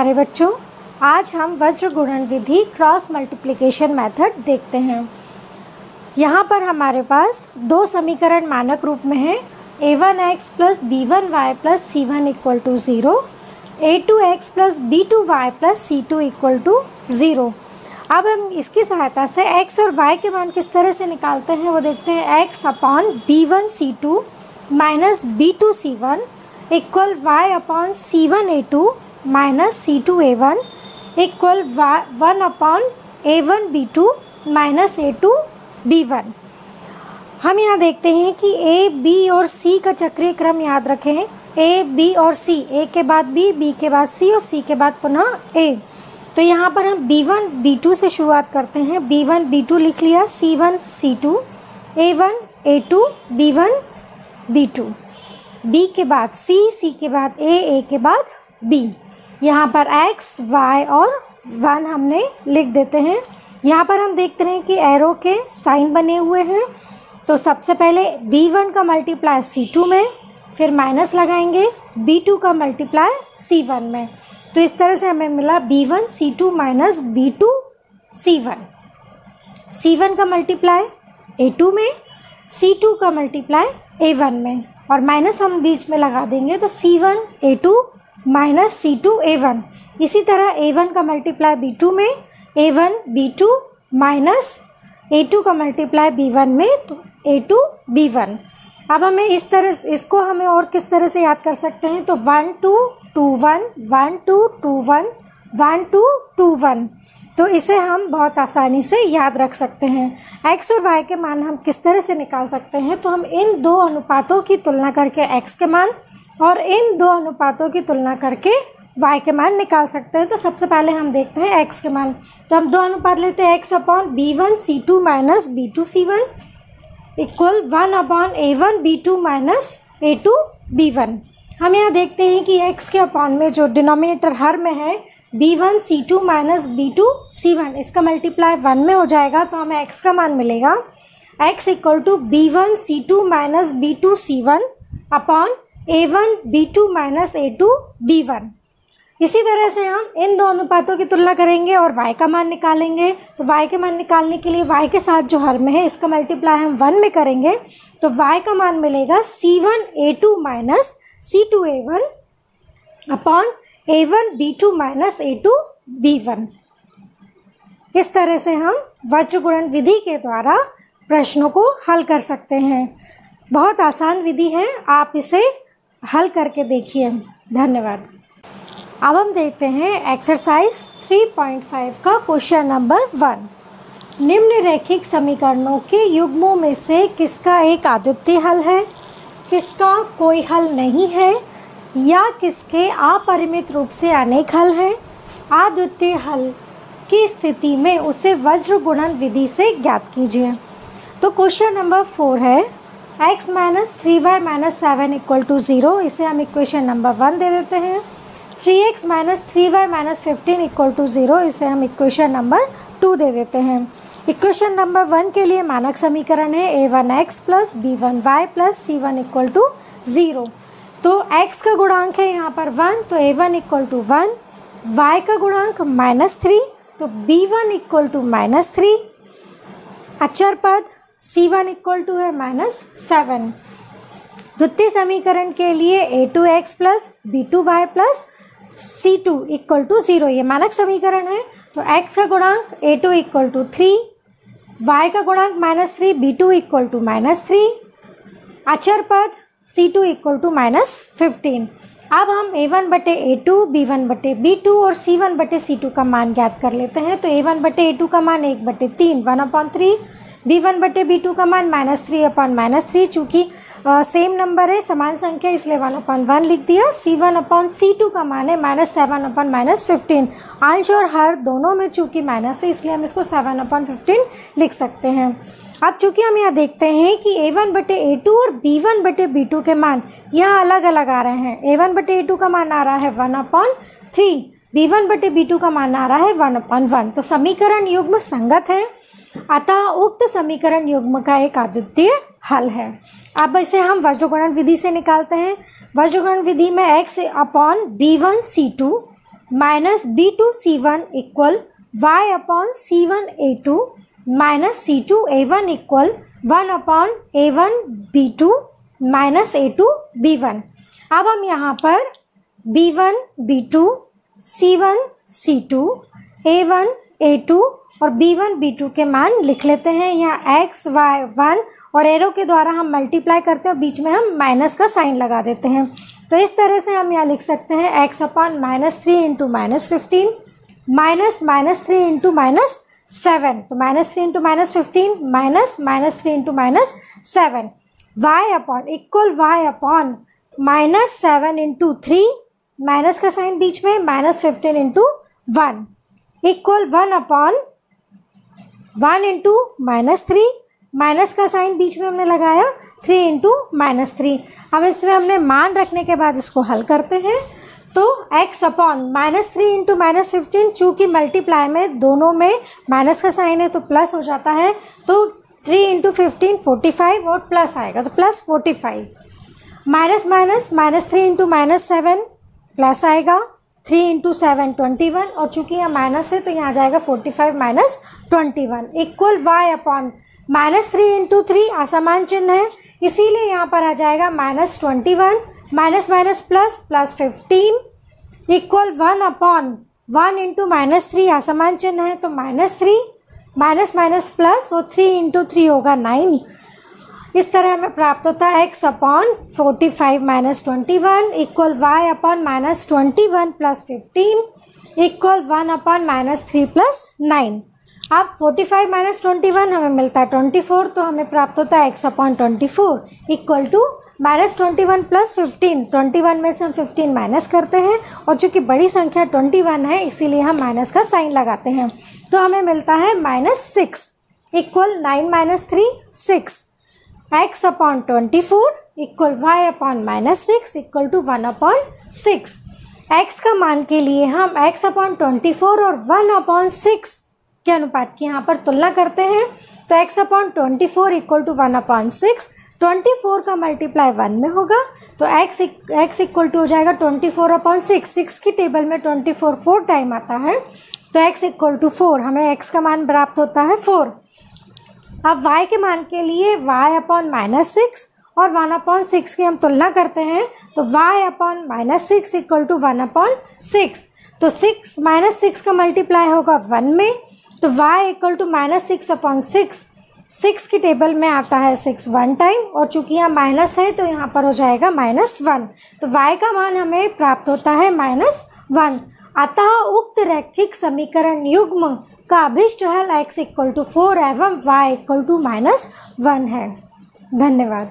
प्यारे बच्चों, आज हम वज्र गुणन विधि क्रॉस मल्टीप्लिकेशन मेथड देखते हैं। यहाँ पर हमारे पास दो समीकरण मानक रूप में हैं। a1x plus b1y plus c1 equal to 0, a2x plus b2y plus c2 equal to 0। अब हम इसकी सहायता से x और y के मान किस तरह से निकालते हैं वो देखते हैं। x upon b1c2 minus b2c1 equal y upon c1a2 minus c2a1 equal 1 upon a1b2 minus a2b1। हम यहाँ देखते हैं कि a, b और c का चक्रीय क्रम याद रखें। a, b और c, a के बाद b, b के बाद c और c के बाद पुनः a। तो यहाँ पर हम b1 b2 से शुरुआत करते हैं। b1 b2 लिख लिया, c1 c2, a1 a2 b1 b2, b के बाद c, c के बाद a के बाद b। यहाँ पर x, y और 1 हमने लिख देते हैं। यहाँ पर हम देखते हैं कि एरो के साइन बने हुए हैं। तो सबसे पहले b1 का मल्टीप्लाई c2 में, फिर माइनस लगाएंगे b2 का मल्टीप्लाई c1 में। तो इस तरह से हमें मिला b1 c2 minus b2 c1। c1 का मल्टीप्लाई a2 में, c2 का मल्टीप्लाई a1 में और माइनस हम बीच में लगा देंगे तो c1 a2 minus c2 a1। इसी तरह a1 का मल्टीप्लाई b2 में, a1 b2 माइनस a2 का मल्टीप्लाई b1 में तो a2 b1। अब हमें इस तरह, इसको हमें और किस तरह से याद कर सकते हैं तो 1 2 2 1 1 2 2 1 1 2 2 1। तो इसे हम बहुत आसानी से याद रख सकते हैं। x और y के मान हम किस तरह से निकाल सकते हैं तो हम इन दो अनुपातों की तुलना करके x के मान और इन दो अनुपातों की तुलना करके y के मान निकाल सकते हैं। तो सबसे पहले हम देखते हैं x के मान। तो हम दो अनुपात लेते हैं, x upon b1 c2 minus b2 c1 equal 1 upon a1 b2 minus a2 b1। हम यहाँ देखते हैं कि x के अपॉन में जो डिनोमिनेटर हर में है b1 c2 minus b2 c1, इसका मल्टीप्लाई 1 में हो जाएगा तो हमें x का मान मिलेगा x equal to b1 c2 minus b2 c1 upon a1 b2 minus a2 b1। इसी तरह से हम इन दो अनुपातों की तुलना करेंगे और y का मान निकालेंगे। तो y के मान निकालने के लिए y के साथ जो हर में है इसका मल्टीप्लाई हम 1 में करेंगे तो y का मान मिलेगा c1 a2 minus c2 a1 upon a1 b2 minus a2 b1। इस तरह से हम वज्र गुणन विधि के द्वारा प्रश्नों को हल कर सकते हैं। बहुत आसान विधि है, आप इसे हल करके देखिए। धन्यवाद। अब हम देखते हैं एक्सरसाइज 3.5 का क्वेश्चन नंबर 1। निम्न रैखिक समीकरणों के युग्मों में से किसका एक अद्वितीय हल है, किसका कोई हल नहीं है या किसके अपरिमित रूप से अनेक हल हैं। अद्वितीय हल की स्थिति में उसे वज्र गुणन विधि से ज्ञात कीजिए। तो क्वेश्चन नंबर 4 है x minus 3y minus 7 equal to 0। इसे हम इक्वेशन नंबर 1 दे देते हैं। 3x minus 3y minus 15 equal to 0, इसे हम इक्वेशन नंबर 2 दे देते हैं। इक्वेशन नंबर 1 के लिए मानक समीकरण है a1x plus b1y plus c1 equal to 0। तो x का गुणांक है यहाँ पर 1 तो a1 इक्वल टू 1, y का गुणांक -3 तो b1 इक्वल टू -3, अचर पद c1 इक्वल टू है -7। द्वितीय समीकरण के लिए a2x plus b2y plus c2 equal to 0, ये मानक समीकरण है। तो x का गुणांक a2 इक्वल टू 3, y का गुणांक -3, b2 इक्वल टू -3, अचर पद c2 इक्वल टू -15। अब हम a1 बटे a2, b1 बटे b2 और c1 बटे c2 का मान ज्ञात कर लेते हैं। तो a1 बटे a2 का मान 1 बटे 3 1/3, b1 बटे b2 का मान -3/-3, चूँकि सेम नंबर है, समान संख्या, इसलिए 1/1 लिख दिया। c1/c2 का मान है -7/-15। अंश और हर दोनों में चूँकि माइनस है इसलिए हम इसको 7/15 लिख सकते हैं। अब चूँकि हम यहाँ देखते हैं कि a1 बटे a2 और b1 बटे b2 के मान यहाँ अलग अलग आ रहे हैं। a1 बटे a2 का मान आ रहा है 1/3, b1 बटे b2 का मान आ रहा है 1/1। तो समीकरण युग्म संगत है, अतः उक्त समीकरण युग्म का एक अद्वितीय हल है। अब इसे हम वज्र गुणन विधि से निकालते हैं। वज्र गुणन विधि में x upon b1 c2 minus B2C1 equal y upon C1A2 minus C2A1 equal 1 upon A1B2 minus A2B1। अब हम यहाँ पर B1 B2 C1 C2 A1 A2 और B1 B2 के मान लिख लेते हैं। यहाँ x y 1 और एरो के द्वारा हम मल्टीप्लाई करते हैं और बीच में हम माइनस का साइन लगा देते हैं। तो इस तरह से हम यहाँ लिख सकते हैं x upon -3 into -15 minus -3 into -7, तो -3 into -15 minus -3 into -7 y upon equal y upon -7 into 3 minus का साइन बीच में -15 into 1 equal 1 upon 1 into -3 minus का साइन बीच में हमने लगाया 3 इंटू -3। अब इसमें हमने मान रखने के बाद इसको हल करते हैं। तो x अपॉन -3 इंटू -15 चूँकि मल्टीप्लाई में दोनों में माइनस का साइन है तो प्लस हो जाता है, तो 3 इंटू 15 45 और प्लस आएगा तो प्लस 45 माइनस -3 इंटू -7 प्लस आएगा 3 इंटू 7 21 और चूँकि यहाँ माइनस है तो यहाँ आ जाएगा 45 minus 21 equal y upon -3 into 3 असमान चिन्ह है इसीलिए यहाँ पर आ जाएगा -21 minus minus plus 15 equal 1 upon 1 into -3 असमान चिन्ह है तो -3 माइनस माइनस प्लस और 3 इंटू 3 होगा 9। इस तरह हमें प्राप्त होता है x upon 45 minus 21 equal y upon -21 plus 15 equal 1 upon -3 plus 9। अब 45 माइनस 21 हमें मिलता है 24, तो हमें प्राप्त होता है x upon 24 equal to -21 plus 15। 21 में से हम 15 माइनस करते हैं और चूँकि बड़ी संख्या 21 है इसीलिए हम माइनस का साइन लगाते हैं, तो हमें मिलता है -6 equal 9 minus 3 6 x upon 24 equal y upon -6 equal to 1 upon 6। x का मान के लिए हम x अपॉन 24 और 1 अपॉन 6 के अनुपात की यहाँ पर तुलना करते हैं, तो x upon 24 equal to 1 upon 6, 24 का मल्टीप्लाई 1 में होगा तो x इक्वल टू हो जाएगा 24 अपॉन 6। 6 की टेबल में 24 4 टाइम आता है तो x इक्वल टू 4, हमें x का मान प्राप्त होता है 4। अब y के मान के लिए y अपॉन -6 और 1 अपॉन 6 की हम तुलना करते हैं, तो y upon -6 equal to 1 upon 6, तो 6 -6 का मल्टीप्लाई होगा 1 में तो y इक्वल टू -6 अपॉन 6। 6 की टेबल में आता है 6 1 टाइम और चूंकि यहाँ माइनस है तो यहाँ पर हो जाएगा -1, तो y का मान हमें प्राप्त होता है -1। अतः उक्त रैखिक समीकरण युग्म का अभिष्ट हल x इक्वल टू 4 एवं y इक्वल टू -1 है। धन्यवाद।